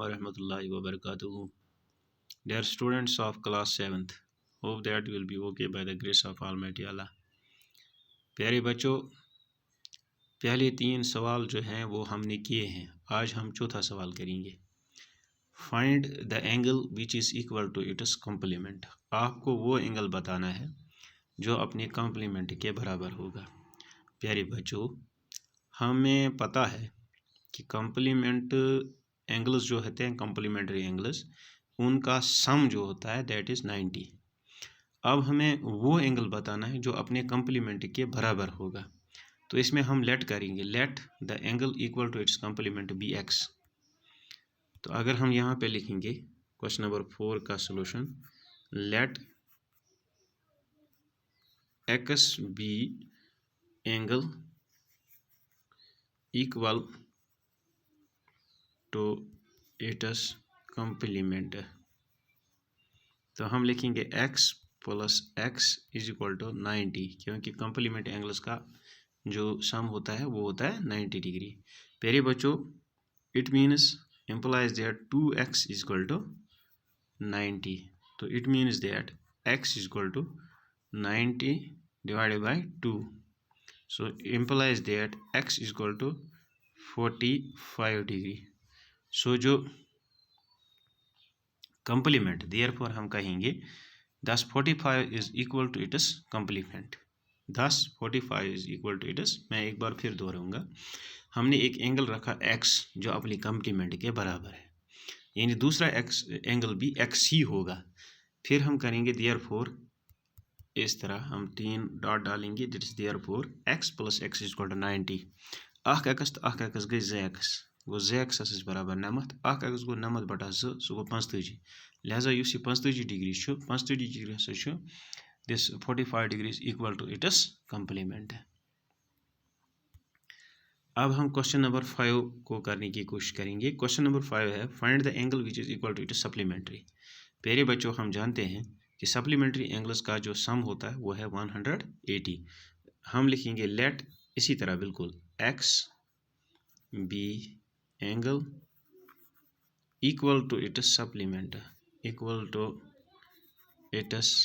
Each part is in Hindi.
wa rahmatullahi wa barakatuhu. Dear students of class 7th, hope that you will be okay by the grace of Almighty Allah. प्यारे बच्चों, पहले 3 सवाल जो हैं वो हमने किए हैं। आज हम चौथा सवाल करेंगे। Find the angle which is equal to its complement. आपको वो एंगल बताना है जो अपने कॉम्प्लीमेंट के बराबर होगा। प्यारे बच्चों, हमें पता है कि कॉम्प्लीमेंट एंगल्स जो होते हैं, कॉम्प्लीमेंट्री एंगल्स, उनका सम जो होता है दैट इज़ 90। अब हमें वो एंगल बताना है जो अपने कॉम्प्लीमेंट के बराबर होगा। तो इसमें हम लेट करेंगे, let the angle equal to its complement be X. तो अगर हम यहाँ पे लिखेंगे क्वेश्चन नंबर 4 का solution, let X be angle equal to its complement. तो हम लिखेंगे x plus x is equal to 90, क्योंकि कॉम्प्लीमेंट एंगल्स का जो सम होता है वो होता है 90 डिग्री। प्यारे बच्चों, it means implies that 2x is equal to 90. तो it means that x is equal to 90 divided by 2. So implies that x is equal to 45 degree. So जो कॉम्प्लीमेंट, देयरफॉर हम कहेंगे thus 45 is equal to its complement. thus 45 is equal to its, मैं एक बार फिर दोहराऊंगा, हमने एक एंगल रखा x जो अपनी कॉम्प्लीमेंट के बराबर है, यानी दूसरा x एंगल भी x ही होगा। फिर हम करेंगे देयरफॉर, इस तरह हम 3 डॉट डालेंगे, that is therefore x plus x is equal to 90। अख एक्स तो अख एक्स गई 2x, गो 2x बराबर 90, अख एक्स गो 90 बटा 2 सह गो 45। लिहाजा यह 45 डिग्री 45 डिग्री हसा this 45 degree equal to its complement. अब हम क्वेश्चन नंबर 5 को करने की कोशिश करेंगे। क्वेश्चन नंबर 5 है, find the angle which is equal to its supplementary. प्यारे बच्चों, हम जानते हैं कि सप्लीमेंट्री एंगल्स का जो सम होता है वो है 180। हम लिखेंगे लेट, इसी तरह बिल्कुल, X be angle equal to its supplement, equal to its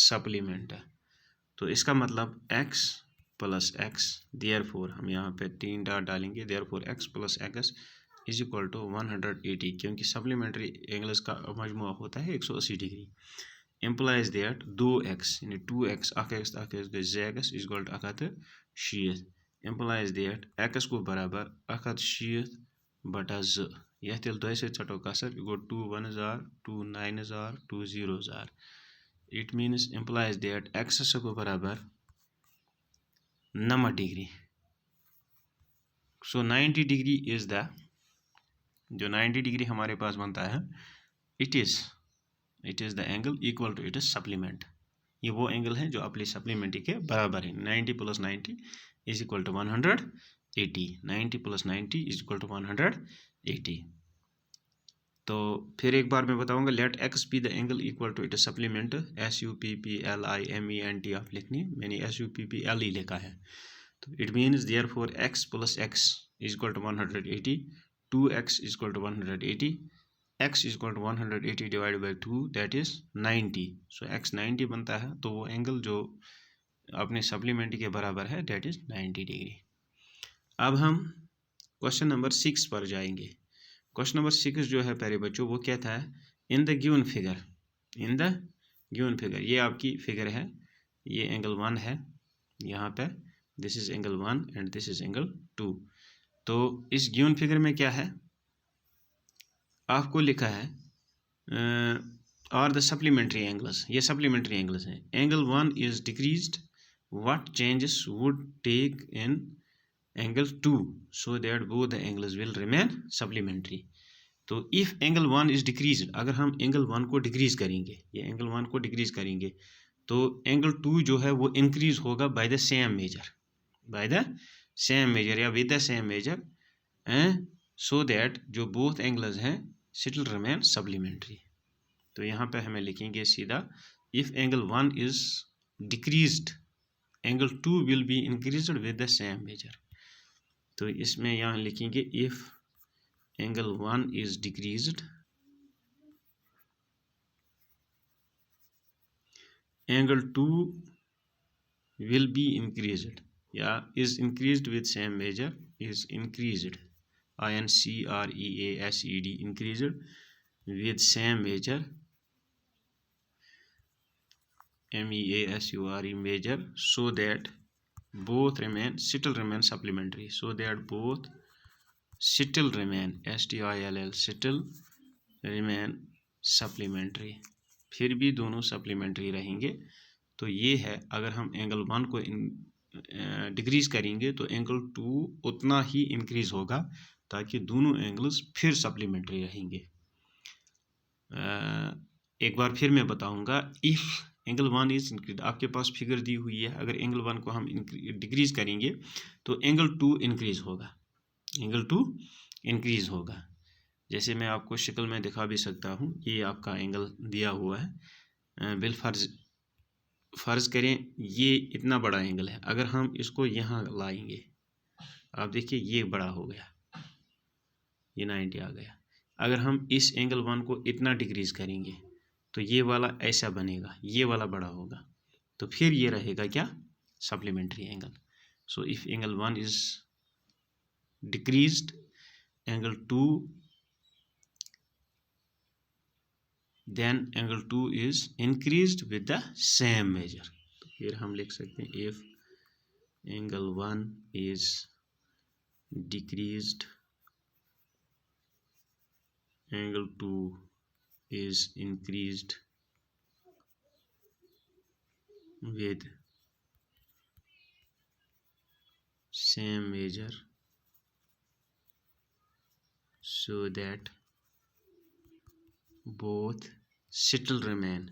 supplement. तो इसका मतलब x प्लस x, देयरफॉर हम यहाँ पे 3 डॉट डालेंगे, therefore x plus x is equal to 180, क्योंकि सप्लीमेंट्री एंगल्स का मजमुआ होता है 180 डिग्री। इम्प्लाइज दैट 2x यानी 2x गई 2x is equal to 160। Implies that x को बराबर 160 बटा 2, यह तेल 2 से चटो कसर गो 2 1 जार 2 9 जार 2 0 जार। It means implies that x को बराबर 90 degree. So 90 degree is the, जो 90 डिग्री हमारे पास बनता है, it is the angle equal to its supplement. ये वो एंगल है जो अपनी सप्लीमेंट के बराबर है। 90 plus 90 is equal to 180, 90 plus 90 is equal to 180। तो फिर एक बार मैं बताऊंगा, let X be the angle equal to its supplement, SUPPLIMENT आप लिखनी, मैंने SUPPL ही लिखा है। तो it means therefore x plus x is equal to 180, 2x is equal to 180, x is equal to 180 divide by 2 that is 90। So x 90 बनता है, तो वो एंगल जो अपने सप्लीमेंट के बराबर है दैट इज 90 डिग्री। अब हम क्वेश्चन नंबर 6 पर जाएंगे। क्वेश्चन नंबर 6 जो है प्यारे बच्चों, वो क्या था, in the given figure, in the given figure, ये आपकी फिगर है, ये एंगल 1 है यहाँ पे, this is angle 1 and this is angle 2। तो इस गिवन फिगर में क्या है, आपको लिखा है और द सप्लीमेंट्री एंगल्स, ये सप्लीमेंट्री एंगल्स हैं। Angle 1 is decreased, what changes would take in angle 2 so that both the angles will remain supplementary. तो इफ एंगल 1 इज डिक्रीज्ड, अगर हम एंगल 1 को डिक्रीज करेंगे, ये एंगल 1 को डिक्रीज करेंगे, तो एंगल 2 जो है वो इंक्रीज होगा by the same measure, by the same measure या with the same measure, so that जो बोथ एंगल्स हैं स्टिल रिमेन सप्लीमेंट्री। तो यहाँ पे हमें लिखेंगे सीधा, if angle 1 is decreased angle 2 will be increased with the same measure. तो इसमें यहाँ लिखेंगे if angle 1 is decreased, angle 2 will be increased, is increased with same measure, is increased, increased, increased with same measure, measure, so that both remain, still remain supplementary, so that both still remain, still remain supplementary, फिर भी दोनों सप्लीमेंट्री रहेंगे। तो ये है, अगर हम एंगल 1 को डिक्रीज करेंगे तो एंगल 2 उतना ही इंक्रीज होगा, ताकि दोनों एंगल्स फिर सप्लीमेंट्री रहेंगे। एक बार फिर मैं बताऊंगा, इफ़ एंगल 1 इज इंक्रीज, आपके पास फिगर दी हुई है, अगर एंगल 1 को हम डिक्रीज करेंगे तो एंगल 2 इंक्रीज होगा, एंगल 2 इंक्रीज होगा। जैसे मैं आपको शक्ल में दिखा भी सकता हूँ, ये आपका एंगल दिया हुआ है, फ़र्ज़ करें ये इतना बड़ा एंगल है, अगर हम इसको यहाँ लाएंगे, आप देखिए ये बड़ा हो गया, ये 90 आ गया। अगर हम इस एंगल 1 को इतना डिक्रीज करेंगे तो ये वाला ऐसा बनेगा, ये वाला बड़ा होगा, तो फिर ये रहेगा क्या, supplementary angle. So if angle 1 is decreased, angle 2, then angle 2 is increased with the same measure। तो फिर हम लिख सकते हैं, if angle 1 is decreased, angle 2 is increased with same measure, so that both still remain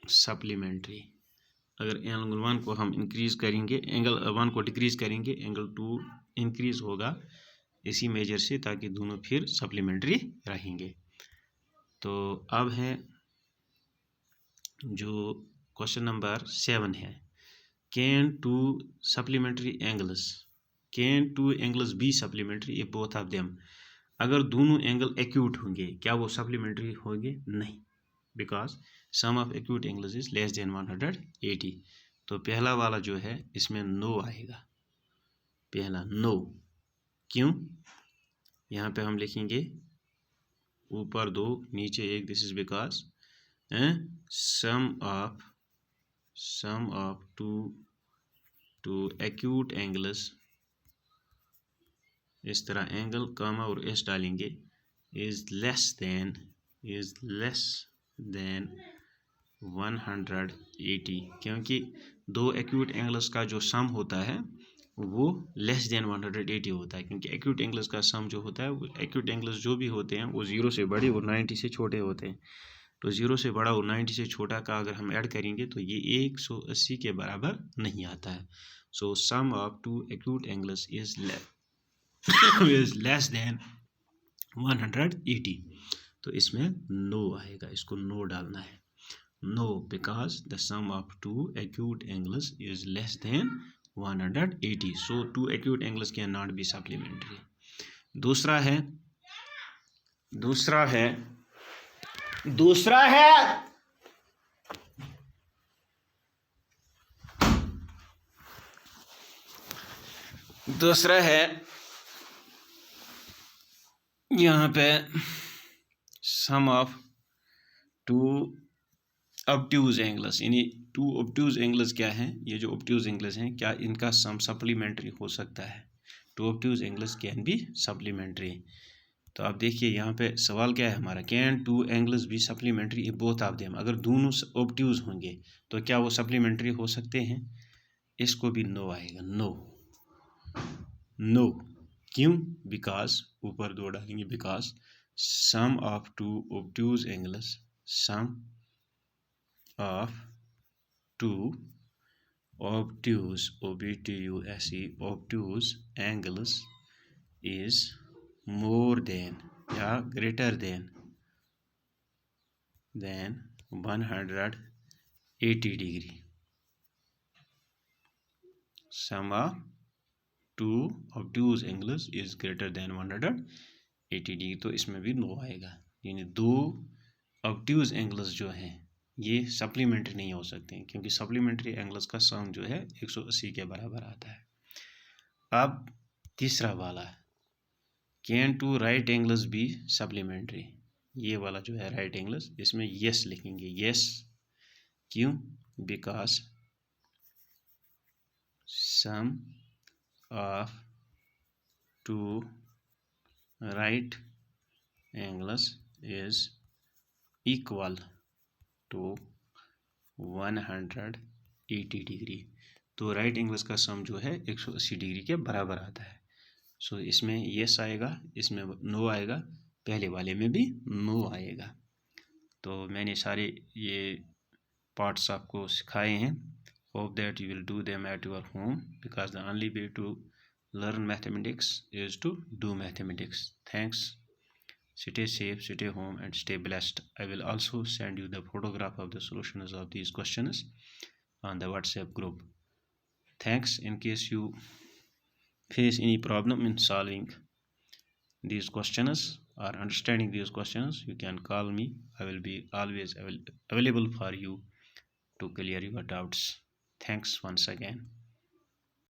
supplementary। अगर एंगल 1 को हम इंक्रीज करेंगे, एंगल 1 को डिक्रीज करेंगे, एंगल 2 इंक्रीज होगा इसी मेजर से, ताकि दोनों फिर सप्लीमेंट्री रहेंगे। तो अब है जो क्वेश्चन नंबर 7 है, can two angles be supplementary if both of them. अगर दोनों एंगल एक्यूट होंगे, क्या वो सप्लीमेंट्री होंगे? नहीं, because sum of acute angles is less than 180। तो पहला वाला जो है इसमें नो आएगा, पहला नो। क्यों? यहाँ पे हम लिखेंगे ऊपर 2 नीचे 1, this is because sum of two acute angles, इस तरह एंगल कामा और एस डालेंगे, इज लेस देन 180, क्योंकि दो एक्यूट एंगल्स का जो सम होता है वो लेस देन 180 होता है, क्योंकि एक्यूट एंगल्स का सम जो होता है, वो एक्यूट एंगल्स जो भी होते हैं वो 0 से बड़े और 90 से छोटे होते हैं। तो 0 से बड़ा और 90 से छोटा का अगर हम ऐड करेंगे तो ये 180 के बराबर नहीं आता है। So sum of two acute angles is less than 180। तो इसमें नो आएगा, इसको नो डालना है, no, because the sum of two acute angles is less than 180। So two acute angles can not be supplementary. दूसरा है यहाँ पे sum of two obtuse angles, यानी टू ऑब्ट्यूज एंगल्स क्या हैं, ये जो ऑब्ट्यूज एंगल्स हैं, क्या इनका सम सप्लीमेंट्री हो सकता है? Two obtuse angles can be supplementary. तो आप देखिए यहाँ पे सवाल क्या है हमारा, can two angles be supplementary if both of them. अगर दोनों ऑब्ट्यूज होंगे तो क्या वो सप्लीमेंट्री हो सकते हैं? इसको भी नो आएगा, नो। क्यों? बिकॉज ऊपर 2 डालेंगे, because sum of two obtuse angles, sum of two obtuse, obtuse angles is more than या greater than 180 degree. sum of two obtuse angles is greater than 180 degree, तो इसमें भी नो आएगा। यानी दो obtuse angles जो हैं ये सप्लीमेंट्री नहीं हो सकते हैं, क्योंकि सप्लीमेंट्री एंगल्स का सम जो है 180 के बराबर आता है। अब तीसरा वाला, can two right angles be supplementary, ये वाला जो है राइट एंगल्स, इसमें यस लिखेंगे। यस क्यों? Because sum of two right angles is equal to 180 degree. तो राइट एंगल्स का सम जो है 180 डिग्री के बराबर आता है। सो इसमें यस आएगा, इसमें नो आएगा, पहले वाले में भी नो आएगा। तो मैंने सारे ये पार्ट्स आपको सिखाए हैं। Hope that you will do them at your home, because the only way to learn mathematics is to do mathematics. Thanks. Stay safe, stay home, and stay blessed. I will also send you the photograph of the solutions of these questions on the WhatsApp group. Thanks. In case you face any problem in solving these questions or understanding these questions, you can call me. I will be always available for you to clear your doubts. Thanks once again.